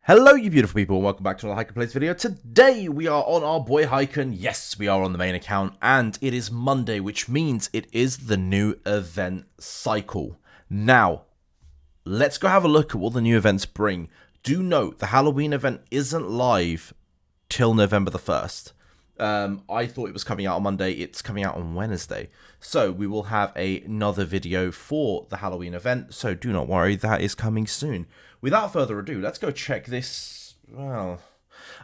Hello you beautiful people and welcome back to another Hyken Plays video. Today we are on our boy Hyken. Yes, we are on the main account and it is Monday, which means it is the new event cycle. Now, let's go have a look at what the new events bring. Do note the Halloween event isn't live till November the 1st. I thought it was coming out on Monday, it's coming out on Wednesday. So we will have another video for the Halloween event, so do not worry, that is coming soon. Without further ado, let's go check this. Well,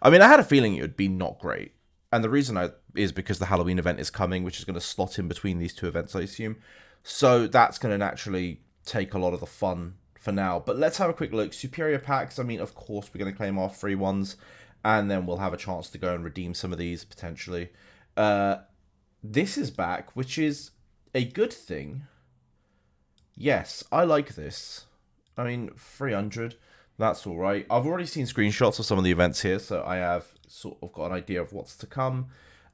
I mean, I had a feeling it would be not great. And the reason is because the Halloween event is coming, which is going to slot in between these two events, I assume. So that's going to naturally take a lot of the fun for now. But let's have a quick look. Superior packs, I mean, of course, we're going to claim our free ones. And then we'll have a chance to go and redeem some of these, potentially. This is back, which is a good thing. Yes, I like this. I mean, 300, that's alright. I've already seen screenshots of some of the events here, so I have sort of got an idea of what's to come.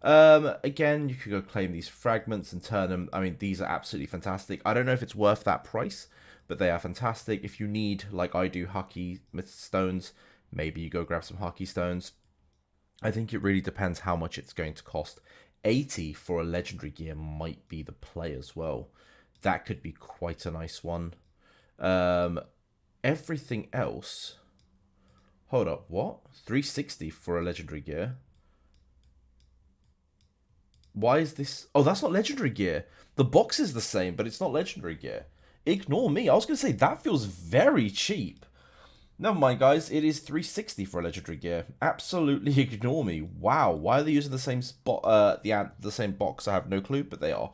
Again, you could go claim these fragments and turn them. I mean, these are absolutely fantastic. I don't know if it's worth that price, but they are fantastic. If you need, like I do, Hucky stones, maybe you go grab some Hucky stones. I think it really depends how much it's going to cost. 80 for a legendary gear might be the play as well. That could be quite a nice one. Everything else. Hold up, what? 360 for a legendary gear? Why is this? Oh, that's not legendary gear. The box is the same, but it's not legendary gear. Ignore me. I was going to say, that feels very cheap. Never mind, guys. It is 360 for a legendary gear. Absolutely ignore me. Wow. Why are they using the same spot? The same box? I have no clue, but they are.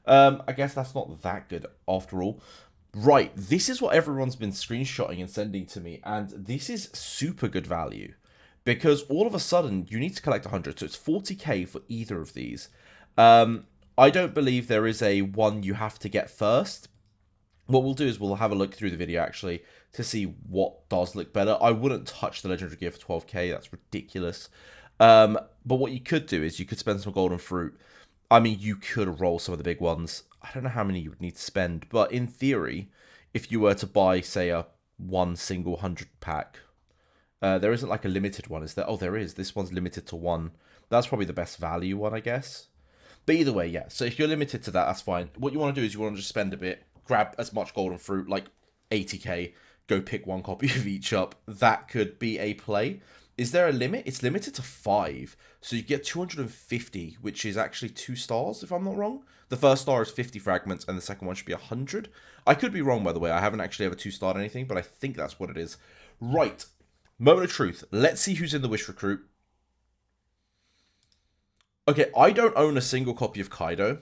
I guess that's not that good after all. Right. This is what everyone's been screenshotting and sending to me, and this is super good value because all of a sudden you need to collect 100, so it's 40k for either of these. I don't believe there is a one you have to get first. What we'll do is we'll have a look through the video actually to see what does look better. I wouldn't touch the legendary gear for 12k. That's ridiculous. But what you could do is you could spend some golden fruit. I mean, you could roll some of the big ones. I don't know how many you would need to spend, but in theory, if you were to buy, say, a one single 100 pack, there isn't like a limited one, is there? Oh, there is. This one's limited to one. That's probably the best value one, I guess. But either way, yeah. So if you're limited to that, that's fine. What you want to do is you want to just spend a bit, grab as much golden fruit, like 80k, go pick one copy of each up. That could be a play. Is there a limit? It's limited to 5. So you get 250, which is actually 2 stars, if I'm not wrong. The first star is 50 fragments, and the second one should be 100. I could be wrong, by the way. I haven't actually ever 2-starred anything, but I think that's what it is. Right. Moment of truth. Let's see who's in the Wish Recruit. Okay, I don't own a single copy of Kaido.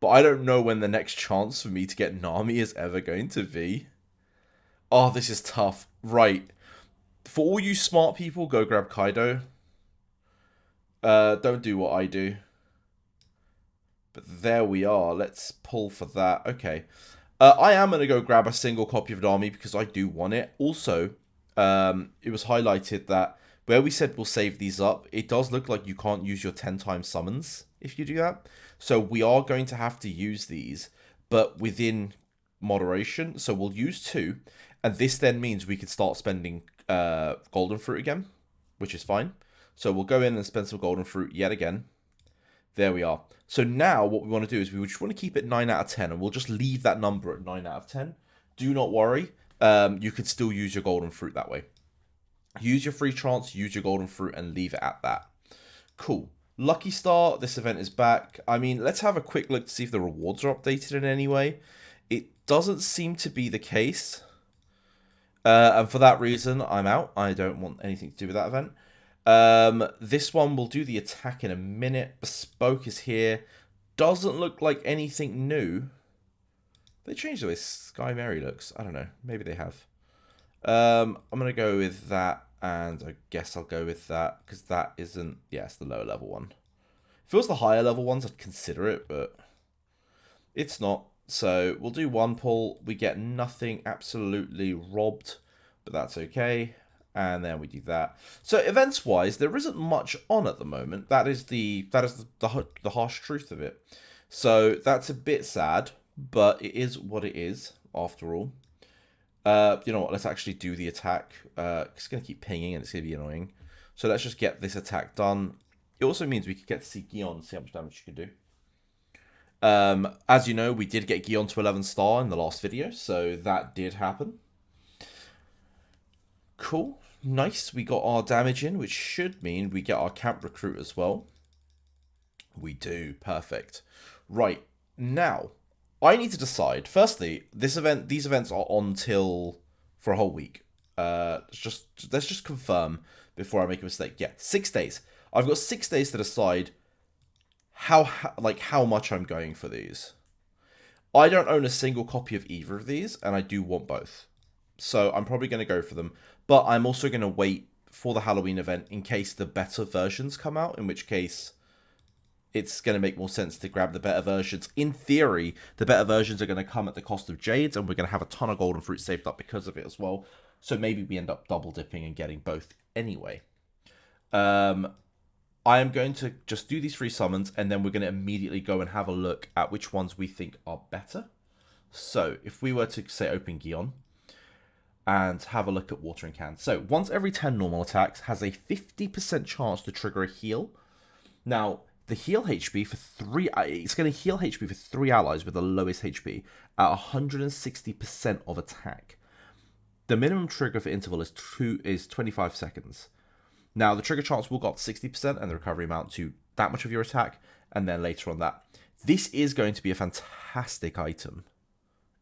But I don't know when the next chance for me to get Nami is ever going to be. Oh, this is tough. Right. For all you smart people, go grab Kaido. Don't do what I do. But there we are. Let's pull for that. Okay. I am going to go grab a single copy of Nami because I do want it. Also, it was highlighted that where we said we'll save these up, it does look like you can't use your 10 times summons if you do that. So we are going to have to use these, but within moderation. So we'll use 2. And this then means we could start spending golden fruit again, which is fine. So we'll go in and spend some golden fruit yet again. There we are. So now what we want to do is we just want to keep it 9 out of 10, and we'll just leave that number at 9 out of 10. Do not worry. You could still use your golden fruit that way. Use your free chance, use your golden fruit, and leave it at that. Cool. Lucky Star, this event is back. I mean, let's have a quick look to see if the rewards are updated in any way. It doesn't seem to be the case. And for that reason, I'm out. I don't want anything to do with that event. This one will do the attack in a minute. Bespoke is here. Doesn't look like anything new. They changed the way Sky Mary looks. I don't know. Maybe they have. I'm going to go with that. And I guess I'll go with that. Because that isn't... Yeah, it's the lower level one. If it was the higher level ones, I'd consider it. But it's not. So we'll do one pull. We get nothing absolutely robbed. But that's okay. And then we do that. So events-wise, there isn't much on at the moment. That is the harsh truth of it. So that's a bit sad, but it is what it is, after all. You know what? Let's actually do the attack. It's going to keep pinging and it's going to be annoying. So let's just get this attack done. It also means we could get to see Gion, see how much damage you can do. As you know, we did get Gion to 11 star in the last video, so that did happen. Cool. Nice. We got our damage in, which should mean we get our camp recruit as well. We do. Perfect. Right. Now, I need to decide. Firstly, these events are on till for a whole week. Let's just confirm before I make a mistake. Yeah, 6 days. I've got 6 days to decide how much I'm going for these. I don't own a single copy of either of these, and I do want both. So I'm probably going to go for them. But I'm also going to wait for the Halloween event in case the better versions come out, in which case it's going to make more sense to grab the better versions. In theory, the better versions are going to come at the cost of Jades, and we're going to have a ton of golden fruit saved up because of it as well. So maybe we end up double dipping and getting both anyway. I am going to just do these 3 summons, and then we're going to immediately go and have a look at which ones we think are better. So if we were to, say, open Gion and have a look at Watering Can. So once every 10 normal attacks has a 50% chance to trigger a heal. Now, the heal HP for 3... It's going to heal HP for 3 allies with the lowest HP at 160% of attack. The minimum trigger for interval is 25 seconds. Now, the trigger chance will go up to 60% and the recovery amount to that much of your attack, and then later on that. This is going to be a fantastic item.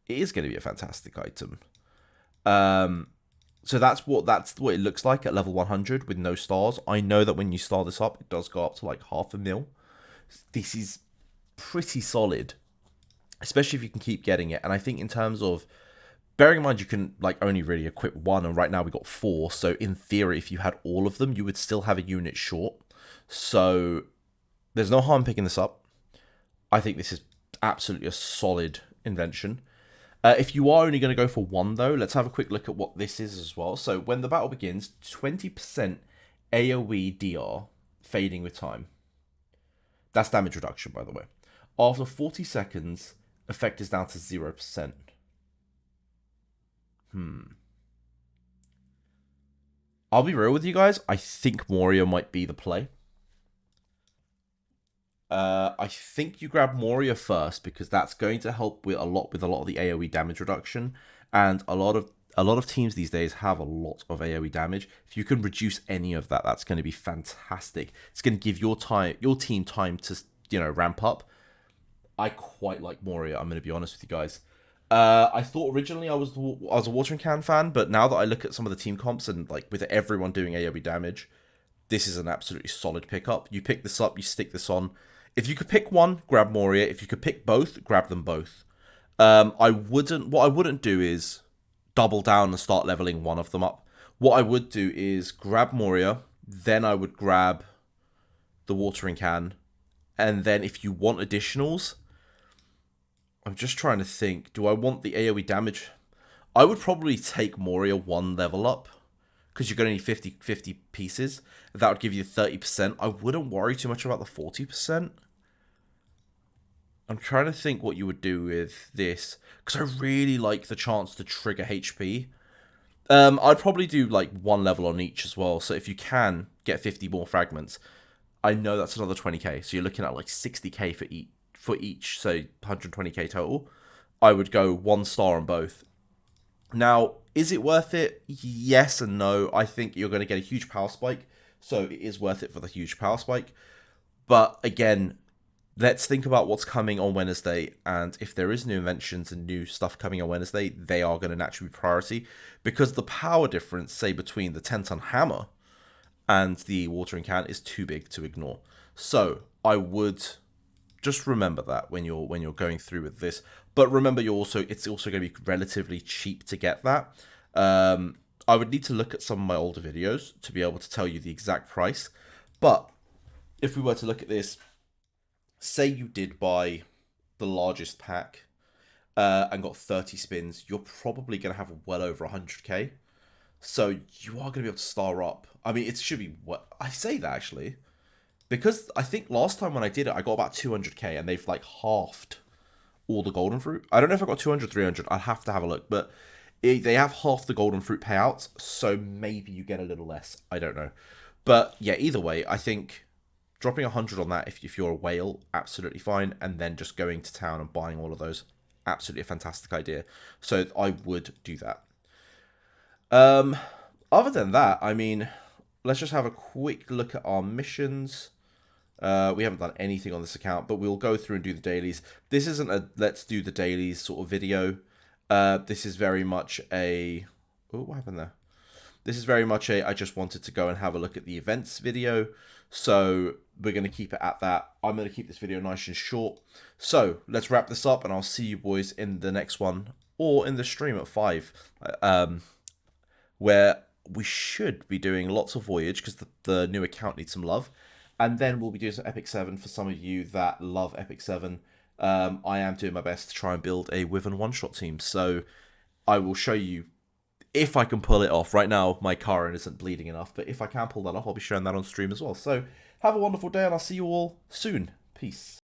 It is going to be a fantastic item. So that's what it looks like at level 100 with no stars. I know that when you start this up, it does go up to like 500,000. This is pretty solid, especially if you can keep getting it. And I think in terms of, bearing in mind you can like only really equip 1, and right now we got 4. So in theory, if you had all of them, you would still have a unit short. So there's no harm picking this up. I think this is absolutely a solid invention. If you are only going to go for 1, though, let's have a quick look at what this is as well. So when the battle begins, 20% AoE DR fading with time. That's damage reduction, by the way. After 40 seconds, effect is down to 0%. I'll be real with you guys. I think Moria might be the play. I think you grab Moria first because that's going to help with a lot of the AoE damage reduction, and a lot of teams these days have a lot of AoE damage. If you can reduce any of that, that's going to be fantastic. It's going to give your team time to, you know, ramp up. I quite like Moria. I'm going to be honest with you guys. I thought originally I was a Watering Can fan, but now that I look at some of the team comps and like with everyone doing AoE damage, this is an absolutely solid pickup. You pick this up, you stick this on. If you could pick one, grab Moria. If you could pick both, grab them both. What I wouldn't do is double down and start leveling one of them up. What I would do is grab Moria, then I would grab the Watering Can, and then if you want additionals, I'm just trying to think, do I want the AoE damage? I would probably take Moria 1 level up, because you're going to need 50 pieces. That would give you 30%. I wouldn't worry too much about the 40%. I'm trying to think what you would do with this, because I really like the chance to trigger HP. I'd probably do like 1 level on each as well. So if you can get 50 more fragments, I know that's another 20k. So you're looking at like 60k for each, so 120k total. I would go 1 star on both. Now, is it worth it? Yes and no. I think you're going to get a huge power spike, so it is worth it for the huge power spike. But again, let's think about what's coming on Wednesday, and if there is new inventions and new stuff coming on Wednesday, they are going to naturally be priority, because the power difference, say, between the 10-ton hammer and the Watering Can is too big to ignore. So I would just remember that when you're going through with this. But remember, it's also going to be relatively cheap to get that. I would need to look at some of my older videos to be able to tell you the exact price. But if we were to look at this, say you did buy the largest pack and got 30 spins, you're probably going to have well over 100k. So you are going to be able to star up. I mean, it should be what I say that actually, because I think last time when I did it, I got about 200k, and they've like halved all the golden fruit. I don't know if I got 200, 300. I'd have to have a look, but They have half the golden fruit payouts, so maybe you get a little less. I don't know. But yeah, either way, I think dropping 100 on that if you're a whale, absolutely fine. And then just going to town and buying all of those, absolutely a fantastic idea. So I would do that. Other than that, I mean, let's just have a quick look at our missions. We haven't done anything on this account, but we'll go through and do the dailies. This isn't a let's do the dailies sort of video. This is very much a... Oh, what happened there? This is very much a I just wanted to go and have a look at the events video. So we're going to keep it at that. I'm going to keep this video nice and short. So let's wrap this up, and I'll see you boys in the next one or in the stream at 5. Where we should be doing lots of Voyage because the new account needs some love. And then we'll be doing some Epic 7 for some of you that love Epic 7. I am doing my best to try and build a Wyvern one-shot team. So I will show you if I can pull it off. Right now, my current isn't bleeding enough. But if I can pull that off, I'll be showing that on stream as well. So have a wonderful day, and I'll see you all soon. Peace.